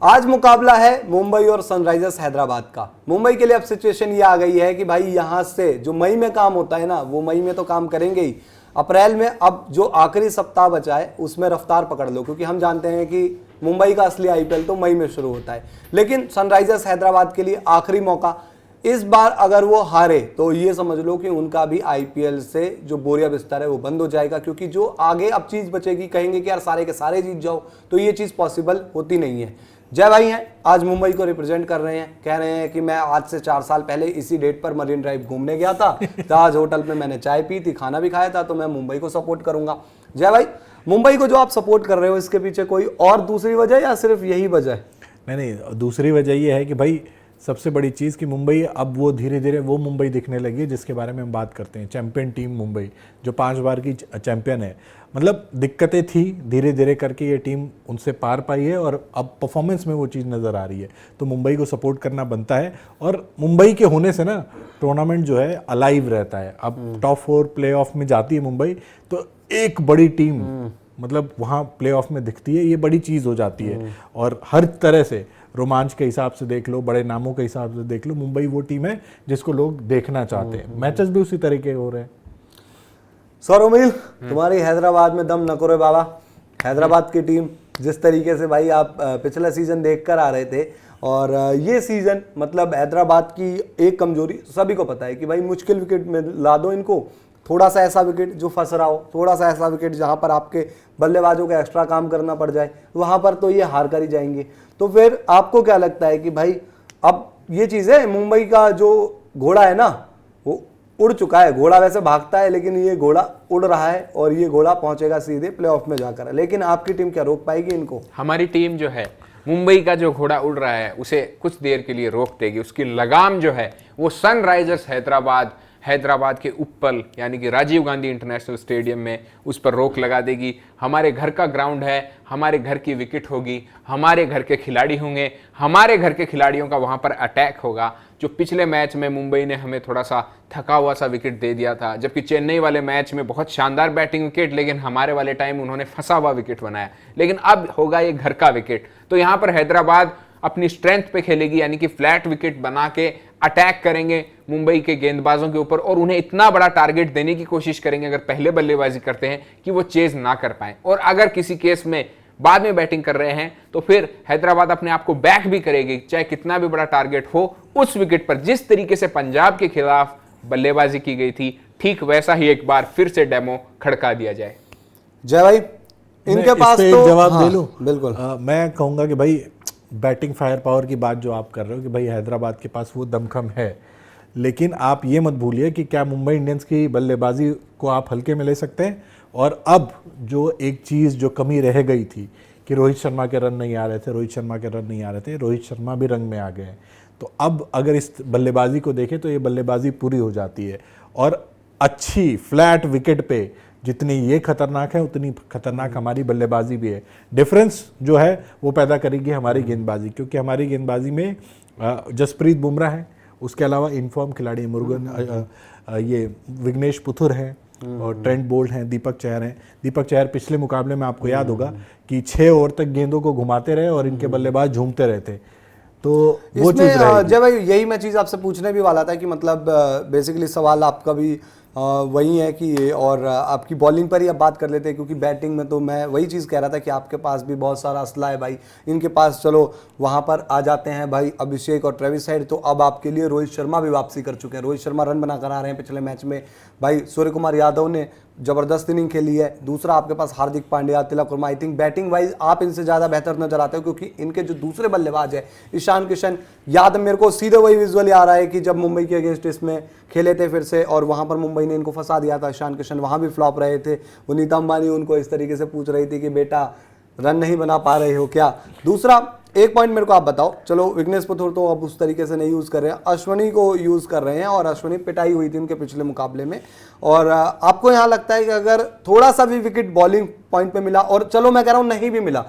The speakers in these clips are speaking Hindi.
आज मुकाबला है मुंबई और सनराइजर्स हैदराबाद का। मुंबई के लिए अब सिचुएशन ये आ गई है कि भाई यहां से जो मई में काम होता है ना, वो मई में तो काम करेंगे ही, अप्रैल में अब जो आखिरी सप्ताह बचा है उसमें रफ्तार पकड़ लो, क्योंकि हम जानते हैं कि मुंबई का असली आईपीएल तो मई में शुरू होता है। लेकिन सनराइजर्स हैदराबाद के लिए आखिरी मौका, इस बार अगर वो हारे तो ये समझ लो कि उनका भी आईपीएल से जो बोरिया बिस्तर है वो बंद हो जाएगा, क्योंकि जो आगे अब चीज बचेगी, कहेंगे कि यार सारे के सारे जीत जाओ, तो ये चीज पॉसिबल होती नहीं है। जय भाई हैं, आज मुंबई को रिप्रेजेंट कर रहे हैं, कह रहे हैं कि मैं आज से 4 साल पहले इसी डेट पर मरीन ड्राइव घूमने गया था, ताज होटल में मैंने चाय पी थी, खाना भी खाया था, तो मैं मुंबई को सपोर्ट करूंगा। जय भाई, मुंबई को जो आप सपोर्ट कर रहे हो, इसके पीछे कोई और दूसरी वजह या सिर्फ यही वजह है? नहीं, दूसरी वजह ये है कि भाई सबसे बड़ी चीज़ कि मुंबई अब वो धीरे धीरे वो मुंबई दिखने लगी है जिसके बारे में हम बात करते हैं, चैंपियन टीम मुंबई, जो 5 बार की चैंपियन है। मतलब दिक्कतें थी, धीरे धीरे करके ये टीम उनसे पार पाई है और अब परफॉर्मेंस में वो चीज़ नज़र आ रही है, तो मुंबई को सपोर्ट करना बनता है। और मुंबई के होने से ना टूर्नामेंट जो है अलाइव रहता है। अब टॉप 4 प्लेऑफ में जाती है मुंबई, तो एक बड़ी टीम मतलब वहाँ प्लेऑफ में दिखती है, ये बड़ी चीज़ हो जाती है। और हर तरह से रोमांच के हिसाब से देख लो, बड़े नामों के हिसाब से देख लो, मुंबई वो टीम है जिसको लोग देखना चाहते हैं। मैचेस भी उसी तरीके हो रहे हैं। सौरभ, तुम्हारी हैदराबाद में दम न करो बाबा। हैदराबाद की टीम जिस तरीके से भाई आप पिछला सीजन देख कर आ रहे थे, और ये सीजन मतलब हैदराबाद की एक कमजोरी सभी को पता है कि भाई मुश्किल विकेट में ला दो इनको, थोड़ा सा ऐसा विकेट जो फंस रहा हो, थोड़ा सा ऐसा विकेट जहां पर आपके बल्लेबाजों का एक्स्ट्रा काम करना पड़ जाए, वहां पर तो ये हार कर ही जाएंगे। तो फिर आपको क्या लगता है कि भाई अब ये चीज है, मुंबई का जो घोड़ा है ना वो उड़ चुका है। घोड़ा वैसे भागता है लेकिन ये घोड़ा उड़ रहा है, और ये घोड़ा पहुंचेगा सीधे प्लेऑफ में जाकर। लेकिन आपकी टीम क्या रोक पाएगी इनको? हमारी टीम जो है, मुंबई का जो घोड़ा उड़ रहा है उसे कुछ देर के लिए रोक देगी। उसकी लगाम जो है वो सनराइजर्स हैदराबाद के उप्पल यानी कि राजीव गांधी इंटरनेशनल स्टेडियम में उस पर रोक लगा देगी। हमारे घर का ग्राउंड है, हमारे घर की विकेट होगी, हमारे घर के खिलाड़ी होंगे, हमारे घर के खिलाड़ियों का वहां पर अटैक होगा। जो पिछले मैच में मुंबई ने हमें थोड़ा सा थका हुआ सा विकेट दे दिया था, जबकि चेन्नई वाले मैच में बहुत शानदार बैटिंग विकेट, लेकिन हमारे वाले टाइम उन्होंने फंसा हुआ विकेट बनाया। लेकिन अब होगा ये घर का विकेट, तो यहाँ पर हैदराबाद अपनी स्ट्रेंथ पे खेलेगी, यानी कि फ्लैट विकेट बना के अटैक करेंगे मुंबई के गेंदबाजों के ऊपर, और उन्हें इतना बड़ा टारगेट देने की कोशिश करेंगे अगर पहले बल्लेबाजी करते हैं कि वो चेज ना कर पाए। और अगर किसी केस में बाद में बैटिंग कर रहे हैं तो फिर हैदराबाद अपने आप को बैक भी करेगी, चाहे कितना भी बड़ा टारगेट हो उस विकेट पर। जिस तरीके से पंजाब के खिलाफ बल्लेबाजी की गई थी, ठीक वैसा ही एक बार फिर से डेमो खड़का दिया जाए। जय भाई, इनके पास तो जवाब दे लूं? बिल्कुल। मैं कहूंगा कि भाई बैटिंग फायर पावर की बात जो आप कर रहे हो कि भाई हैदराबाद के पास वो दमखम है, लेकिन आप ये मत भूलिए कि क्या मुंबई इंडियंस की बल्लेबाजी को आप हल्के में ले सकते हैं। और अब जो एक चीज़ जो कमी रह गई थी कि रोहित शर्मा के रन नहीं आ रहे थे, रोहित शर्मा भी रंग में आ गए हैं। तो अब अगर इस बल्लेबाजी को देखें तो ये बल्लेबाजी पूरी हो जाती है, और अच्छी फ्लैट विकेट पे जितनी ये खतरनाक है उतनी खतरनाक हमारी बल्लेबाजी भी है। डिफरेंस जो है वो पैदा करेगी हमारी गेंदबाजी, क्योंकि हमारी गेंदबाजी में जसप्रीत बुमराह है, उसके अलावा इनफॉर्म खिलाड़ी मुरुगन, ये विघ्नेश पुथुर हैं, और ट्रेंट बोल्ट हैं, दीपक चहर पिछले मुकाबले में आपको याद होगा कि 6 ओवर तक गेंदों को घुमाते रहे और इनके बल्लेबाज झूमते रहते। तो वो चीज़ रहेगी। जय भाई, यही मैं चीज़ आपसे पूछने भी वाला था कि मतलब बेसिकली सवाल आपका भी वही है कि, और आपकी बॉलिंग पर ही अब बात कर लेते हैं, क्योंकि बैटिंग में तो मैं वही चीज़ कह रहा था कि आपके पास भी बहुत सारा असला है भाई। इनके पास चलो वहाँ पर आ जाते हैं भाई अभिषेक और ट्रेविस हेड, तो अब आपके लिए रोहित शर्मा भी वापसी कर चुके हैं। रोहित शर्मा रन बनाकर आ रहे हैं पिछले मैच में भाई। सूर्य कुमार यादव ने जबरदस्त इनिंग खेली है। दूसरा आपके पास Hardik Pandya, Tilak Varma, I think batting wise आप इनसे ज़्यादा बेहतर नजर आते हो, क्योंकि इनके जो दूसरे बल्लेबाज है ईशान किशन, याद मेरे को सीधे वही विजुअल आ रहा है कि जब मुंबई के अगेंस्ट इसमें खेले थे फिर से, और वहां पर मुंबई ने इनको फंसा दिया था। ईशान किशन वहां भी फ्लॉप रहे थे। वो नीता अंबानी उनको इस तरीके से पूछ रही थी कि बेटा रन नहीं बना पा रहे हो क्या। दूसरा एक पॉइंट मेरे को आप बताओ, चलो विघ्नेश पुथुर तो अब उस तरीके से नहीं यूज कर रहे हैं, अश्विनी को यूज कर रहे हैं, और अश्विनी पिटाई हुई थी उनके पिछले मुकाबले में। और आपको यहाँ लगता है कि अगर थोड़ा सा भी विकेट बॉलिंग पॉइंट पे मिला, और चलो मैं कह रहा हूँ नहीं भी मिला,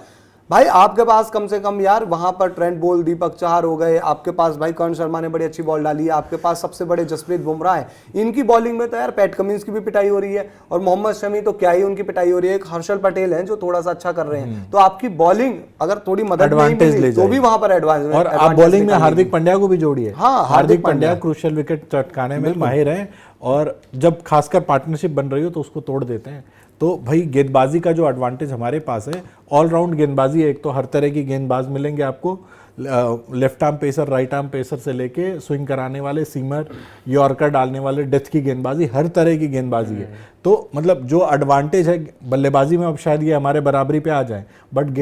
भाई आपके पास कम से कम यार वहां पर ट्रेंट बोल्ट, दीपक चहर हो गए, आपके पास भाई कर्ण शर्मा ने बड़ी अच्छी बॉल डाली है, आपके पास सबसे बड़े जसप्रीत बुमराह है। इनकी बॉलिंग में तो यार पैट कमिंस की भी पिटाई हो रही है, और मोहम्मद शमी तो क्या ही उनकी पिटाई हो रही है। एक हर्षल पटेल है जो थोड़ा सा अच्छा कर रहे हैं। तो आपकी बॉलिंग अगर थोड़ी मदद नहीं एडवांटेज मिली ले तो भी वहां पर एडवांस, और आप बॉलिंग में हार्दिक पांड्या को भी जोड़िए। हाँ, हार्दिक पांड्या क्रूशियल विकेट चटकाने में माहिर हैं, और जब खासकर पार्टनरशिप बन रही हो तो उसको तोड़ देते हैं। तो भाई गेंदबाजी का जो एडवांटेज हमारे पास है, ऑलराउंड गेंदबाजी है। एक तो हर तरह की गेंदबाज मिलेंगे आपको, left arm pacer, right arm pacer से लेके स्विंग कराने वाले, सीमर, यॉर्कर डालने वाले, डेथ की गेंदबाजी, हर तरह की गेंदबाजी है। तो मतलब जो एडवांटेज है बल्लेबाजी में, अब शायद ये हमारे बराबरी पे आ जाए, बट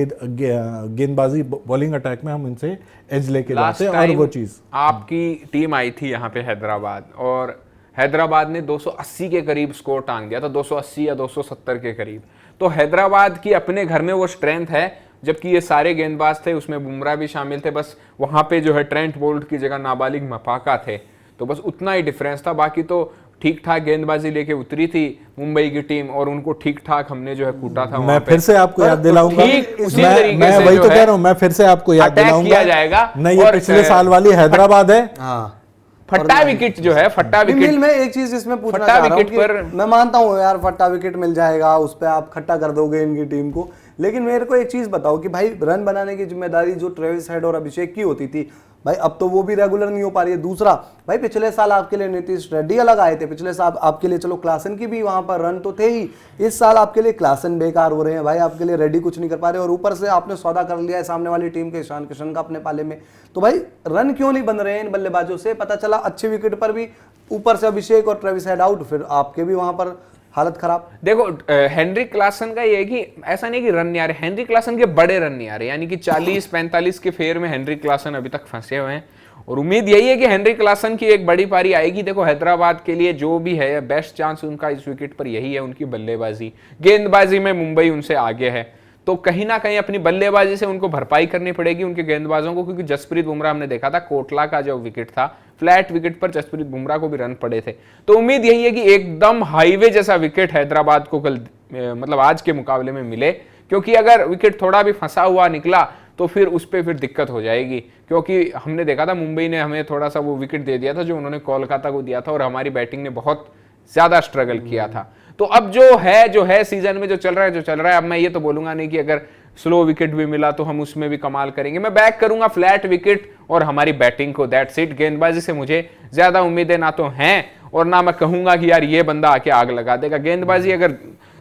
गेंदबाजी बॉलिंग अटैक में हम इनसे एज लेके जाते हैं। और वो चीज़, आपकी टीम आई थी यहाँ पे हैदराबाद, और हैदराबाद ने 280 के करीब स्कोर टांग दिया था, 280 या 270 के करीब। तो हैदराबाद की अपने घर में वो स्ट्रेंथ है, जबकि ये सारे गेंदबाज थे, उसमें बुमराह भी शामिल थे, बस वहां पे जो है ट्रेंट बोल्ट की जगह नाबालिग मपाका थे, तो बस उतना ही डिफरेंस था। बाकी तो ठीक ठाक गेंदबाजी लेके उतरी थी मुंबई की टीम, और उनको ठीक ठाक हमने जो है कूटा था। मैं फिर से आपको याद दिलाऊंगा, मैं वही तो कह रहा हूँ, मैं फिर से आपको याद दिलाऊंगा, जाएगा नहीं ये पिछले साल वाली हैदराबाद है। हाँ, फट्टा विकेट जो है, फट्टा विकेट में एक चीज इसमें पूछना चाह रहा हूं कि मैं मानता हूं यार फट्टा विकेट मिल जाएगा, उस पर आप खट्टा कर दोगे इनकी टीम को, लेकिन मेरे को एक चीज बताओ कि भाई रन बनाने की जिम्मेदारी जो ट्रेविस हेड और अभिषेक की होती थी, भाई अब तो वो भी रेगुलर नहीं हो पा रही है। दूसरा भाई पिछले साल आपके लिए नीतीश रेड्डी अलग आए थे, पिछले साल आपके लिए चलो क्लासन की भी वहां पर रन तो थे ही, इस साल आपके लिए क्लासन बेकार हो रहे हैं भाई, आपके लिए रेड्डी कुछ नहीं कर पा रहे, और ऊपर से आपने सौदा कर लिया है सामने वाली टीम के ईशान किशन का अपने पाले में। तो भाई रन क्यों नहीं बन रहे हैं इन बल्लेबाजों से? पता चला अच्छे विकेट पर भी ऊपर से अभिषेक और ट्रेविस हेड आउट, फिर आपके भी वहां पर हालत खराब। देखो हेनरी क्लासन का ये है कि ऐसा नहीं कि रन नहीं आ रहे, हेनरी क्लासन के बड़े रन नहीं आ रहे, यानी कि 40-45 के फेयर में हेनरी क्लासन अभी तक फंसे हुए हैं, और उम्मीद यही है कि हेनरी क्लासन की एक बड़ी पारी आएगी। देखो हैदराबाद के लिए जो भी है बेस्ट चांस उनका इस विकेट पर यही है, उनकी बल्लेबाजी, गेंदबाजी में मुंबई उनसे आगे है, तो कहीं ना कहीं अपनी बल्लेबाजी से उनको भरपाई करनी पड़ेगी उनके गेंदबाजों को, क्योंकि जसप्रीत बुमराह हमने देखा था, कोटला का जो विकेट था, फ्लैट विकेट पर जसप्रीत बुमराह को भी रन पड़े थे। तो उम्मीद यही है कि एकदम हाईवे जैसा विकेट हैदराबाद को कल मतलब आज के मुकाबले में मिले, क्योंकि अगर विकेट थोड़ा भी फंसा हुआ निकला तो फिर उस पर फिर दिक्कत हो जाएगी, क्योंकि हमने देखा था मुंबई ने हमें थोड़ा सा वो विकेट दे दिया था जो उन्होंने कोलकाता को दिया था, और हमारी बैटिंग ने बहुत ज्यादा स्ट्रगल किया था। तो अब जो है सीजन में जो चल रहा है, अब मैं ये तो बोलूंगा नहीं कि अगर स्लो विकेट भी मिला तो हम उसमें भी कमाल करेंगे, मैं बैक करूंगा फ्लैट विकेट और हमारी बैटिंग को, दैट्स इट। गेंदबाजी से मुझे ज्यादा उम्मीदें ना तो हैं, और ना मैं कहूंगा कि यार ये बंदा आके आग लगा देगा। गेंदबाजी अगर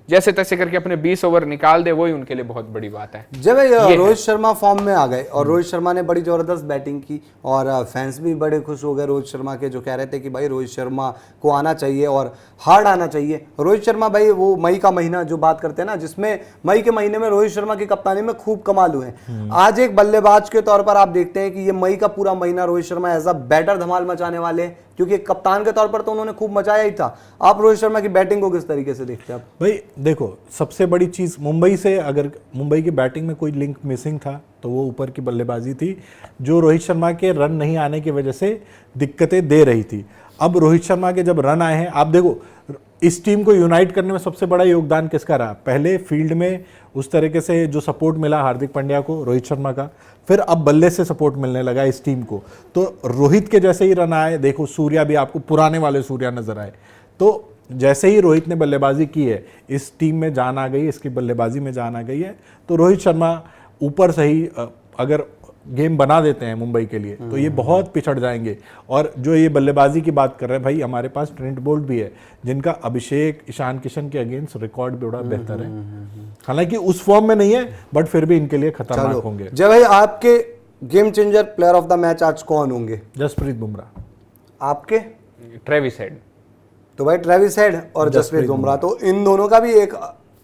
जैसे तैसे करके अपने 20 ओवर निकाल दे, वही उनके लिए बहुत बड़ी बात है। जब रोहित शर्मा फॉर्म में आ गए और रोहित शर्मा ने बड़ी जबरदस्त बैटिंग की, और फैंस भी बड़े खुश हो गए रोहित शर्मा के, जो कह रहे थे कि भाई रोहित शर्मा को आना चाहिए और हार्ड आना चाहिए। रोहित शर्मा भाई वो मई का महीना जो बात करते हैं ना, जिसमें मई के महीने में रोहित शर्मा की कप्तानी में खूब कमाल हुए। आज एक बल्लेबाज के तौर पर आप देखते हैं कि ये मई का पूरा महीना Rohit Sharma as a batter धमाल मचाने वाले हैं, क्योंकि कप्तान के तौर पर तो उन्होंने खूब मचाया ही था। आप रोहित शर्मा की बैटिंग को किस तरीके से देखते हैं? भाई देखो, सबसे बड़ी चीज़ मुंबई से, अगर मुंबई की बैटिंग में कोई लिंक मिसिंग था तो वो ऊपर की बल्लेबाजी थी, जो रोहित शर्मा के रन नहीं आने की वजह से दिक्कतें दे रही थी। अब रोहित शर्मा के जब रन आए हैं, आप देखो इस टीम को यूनाइट करने में सबसे बड़ा योगदान किसका रहा? पहले फील्ड में उस तरीके से जो सपोर्ट मिला हार्दिक पांड्या को, रोहित शर्मा का, फिर अब बल्ले से सपोर्ट मिलने लगा इस टीम को। तो रोहित के जैसे ही रन आए, देखो सूर्या भी आपको पुराने वाले सूर्या नजर आए। तो जैसे ही रोहित ने बल्लेबाजी की है, इस टीम में जान आ गई, इसकी बल्लेबाजी में जान आ गई है। तो रोहित शर्मा ऊपर से ही अगर गेम बना देते हैं मुंबई के लिए तो ये बहुत पिछड़ जाएंगे। और जो ये बल्लेबाजी की बात कर रहे हैं भाई, हमारे पास ट्रेंट बोल्ट भी है, जिनका अभिषेक, ईशान किशन के अगेंस्ट रिकॉर्ड भी बड़ा बेहतर है। हालांकि उस फॉर्म में नहीं है, बट फिर भी इनके लिए खतरनाक होंगे। जय भाई, आपके game changer player of the match आज कौन होंगे? जसप्रीत बुमराह। आपके? Travis head. तो भाई ट्रेविस हेड और जसप्रीत बुमराह, तो इन दोनों का भी एक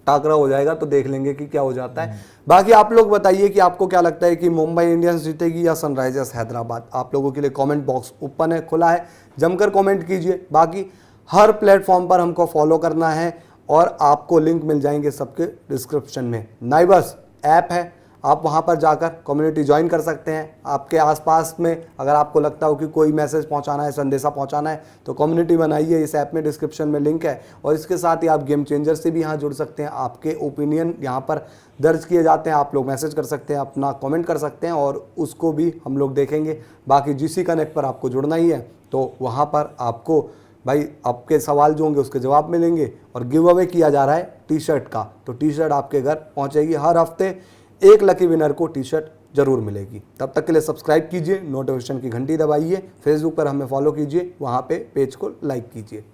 टाकरा हो जाएगा, तो देख लेंगे कि क्या हो जाता है। बाकी आप लोग बताइए कि आपको क्या लगता है कि मुंबई इंडियंस जीतेगी या सनराइजर्स हैदराबाद? आप लोगों के लिए कमेंट बॉक्स ओपन है, खुला है, जमकर कमेंट कीजिए। बाकी हर प्लेटफॉर्म पर हमको फॉलो करना है, और आपको लिंक मिल जाएंगे सबके डिस्क्रिप्शन में। नाइबर्स ऐप है, आप वहाँ पर जाकर कम्युनिटी ज्वाइन कर सकते हैं। आपके आसपास में अगर आपको लगता हो कि कोई मैसेज पहुँचाना है, संदेशा पहुँचाना है, तो कम्युनिटी बनाइए। इस ऐप में डिस्क्रिप्शन में लिंक है। और इसके साथ ही आप गेम चेंजर से भी यहाँ जुड़ सकते हैं। आपके ओपिनियन यहाँ पर दर्ज किए जाते हैं, आप लोग मैसेज कर सकते हैं, अपना कमेंट कर सकते हैं और उसको भी हम लोग देखेंगे। बाकी GC कनेक्ट पर आपको जुड़ना ही है, तो वहाँ पर आपको भाई आपके सवाल जो होंगे उसके जवाब मिलेंगे। और गिव अवे किया जा रहा है टी-शर्ट का, तो टी-शर्ट आपके घर पहुँचेगी। हर हफ्ते एक लकी विनर को टी-शर्ट जरूर मिलेगी। तब तक के लिए सब्सक्राइब कीजिए, नोटिफिकेशन की घंटी दबाइए, फेसबुक पर हमें फॉलो कीजिए, वहाँ पे पेज को लाइक कीजिए।